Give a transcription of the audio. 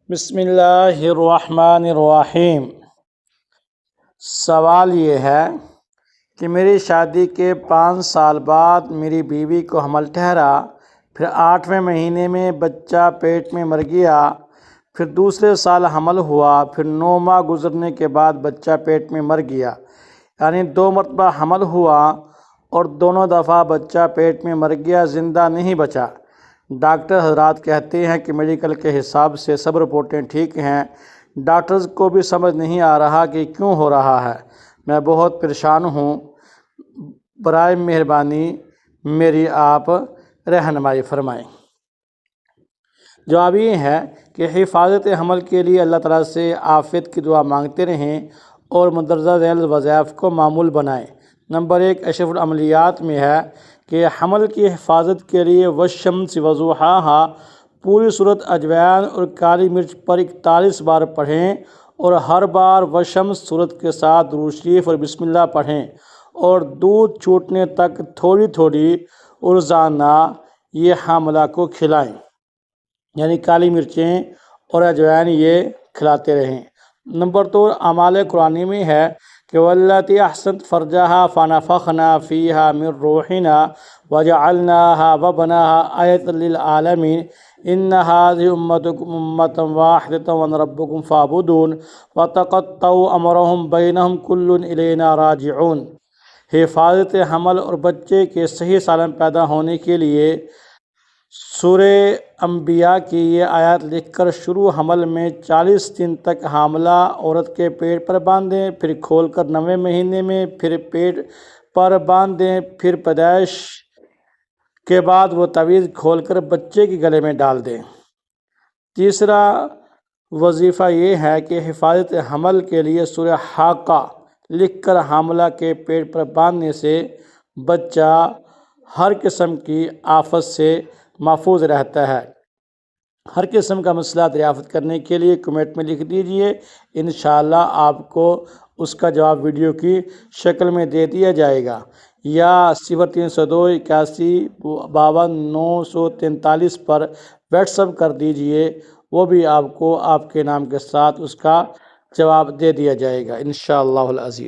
بسم اللہ الرحمن الرحیم۔ سوال یہ ہے کہ میری شادی کے 5 سال بعد میری بیوی کو حمل ٹھہرا، پھر 8ویں مہینے میں بچہ پیٹ میں مر گیا، پھر دوسرے سال حمل ہوا، پھر 9 ماہ گزرنے کے بعد بچہ پیٹ میں مر گیا، یعنی 2 مرتبہ حمل ہوا اور دونوں دفعہ بچہ پیٹ میں مر گیا، زندہ نہیں بچا۔ ڈاکٹر حضرات کہتے ہیں کہ میڈیکل کے حساب سے سب رپورٹیں ٹھیک ہیں، ڈاکٹرز کو بھی سمجھ نہیں آ رہا کہ کیوں ہو رہا ہے۔ میں بہت پریشان ہوں، برائے مہربانی میری آپ رہنمائی فرمائیں۔ جواب یہ ہے کہ حفاظت حمل کے لیے اللہ تعالیٰ سے عافیت کی دعا مانگتے رہیں اور مندرجہ ذیل وظائف کو معمول بنائیں۔ نمبر 1 اشرف العملیات میں ہے کہ حمل کی حفاظت کے لیے والشمس وضحاہا پوری سورۃ اجوین اور کالی مرچ پر 41 بار پڑھیں، اور ہر بار والشمس سورت کے ساتھ درود شریف اور بسم اللہ پڑھیں، اور دودھ چھوٹنے تک تھوڑی تھوڑی روزانہ یہ حاملہ کو کھلائیں، یعنی کالی مرچیں اور اجوین یہ کھلاتے رہیں۔ نمبر 2 اعمال قرآنی میں ہے کہ واللاتی احسنت فرجہا فنفخنا فیہا من روحنا وجعلناہا وبناہا آیۃ للعالمین ان هذه امتکم امۃ واحدۃ وانا ربکم فاعبدون وتقطعوا امرهم بینہم کل الینا راجعون۔ حفاظت حمل اور بچے کے صحیح سالم پیدا ہونے کے لیے سورہ انبیاء کی یہ آیات لکھ کر شروع حمل میں 40 دن تک حاملہ عورت کے پیٹ پر باندھیں، پھر کھول کر 9ویں مہینے میں پھر پیٹ پر باندھیں، پھر پیدائش کے بعد وہ تعویذ کھول کر بچے کے گلے میں ڈال دیں۔ تیسرا وظیفہ یہ ہے کہ حفاظت حمل کے لیے سورہ حاقہ لکھ کر حاملہ کے پیٹ پر باندھنے سے بچہ ہر قسم کی آفت سے محفوظ رہتا ہے۔ ہر قسم کا مسئلہ دریافت کرنے کے لیے کمنٹ میں لکھ دیجئے، انشاءاللہ آپ کو اس کا جواب ویڈیو کی شکل میں دے دیا جائے گا، یا 0302 81 52 943 پر واٹس ایپ کر دیجئے، وہ بھی آپ کو آپ کے نام کے ساتھ اس کا جواب دے دیا جائے گا انشاءاللہ العزیز۔